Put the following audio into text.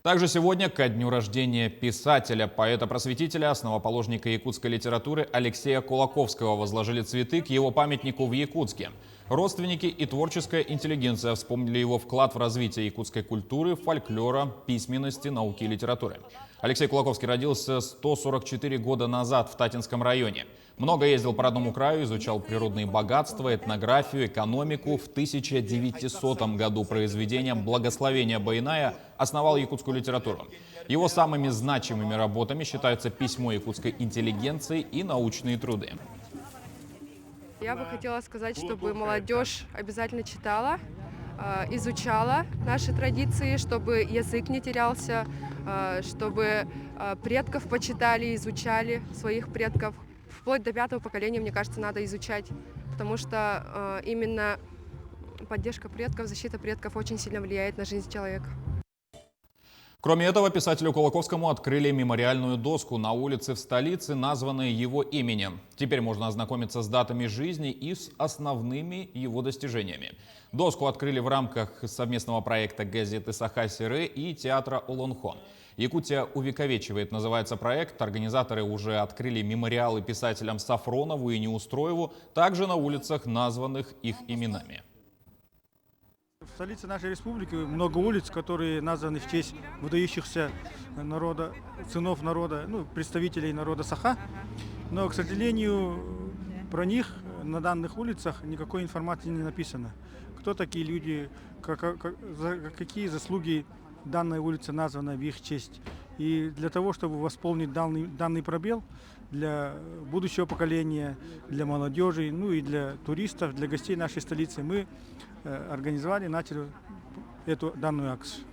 Также сегодня, ко дню рождения писателя, поэта-просветителя, основоположника якутской литературы Алексея Кулаковского, возложили цветы к его памятнику в Якутске. Родственники и творческая интеллигенция вспомнили его вклад в развитие якутской культуры, фольклора, письменности, науки и литературы. Алексей Кулаковский родился 144 года назад в Татинском районе. Много ездил по родному краю, изучал природные богатства, этнографию, экономику. В 1900 году произведением «Благословение Байная» основал якутскую литературу. Его самыми значимыми работами считаются «Письмо якутской интеллигенции» и научные труды. Я бы хотела сказать, чтобы молодежь обязательно читала, изучала наши традиции, чтобы язык не терялся, чтобы предков почитали, изучали своих предков. Вплоть до 5-го поколения, мне кажется, надо изучать, потому что именно поддержка предков, защита предков очень сильно влияет на жизнь человека. Кроме этого, писателю Кулаковскому открыли мемориальную доску на улице в столице, названной его именем. Теперь можно ознакомиться с датами жизни и с основными его достижениями. Доску открыли в рамках совместного проекта газеты «Саха-Сире» и театра «Олонхон». «Якутия увековечивает» называется проект. Организаторы уже открыли мемориалы писателям Сафронову и Неустроеву, также на улицах, названных их именами. В столице нашей республики много улиц, которые названы в честь выдающихся народа, сынов народа, представителей народа Саха. Но, к сожалению, про них на данных улицах никакой информации не написано. Кто такие люди, какие заслуги данной улицы названы в их честь. И для того, чтобы восполнить данный пробел для будущего поколения, для молодежи, и для туристов, для гостей нашей столицы, мы организовали, начали данную акцию.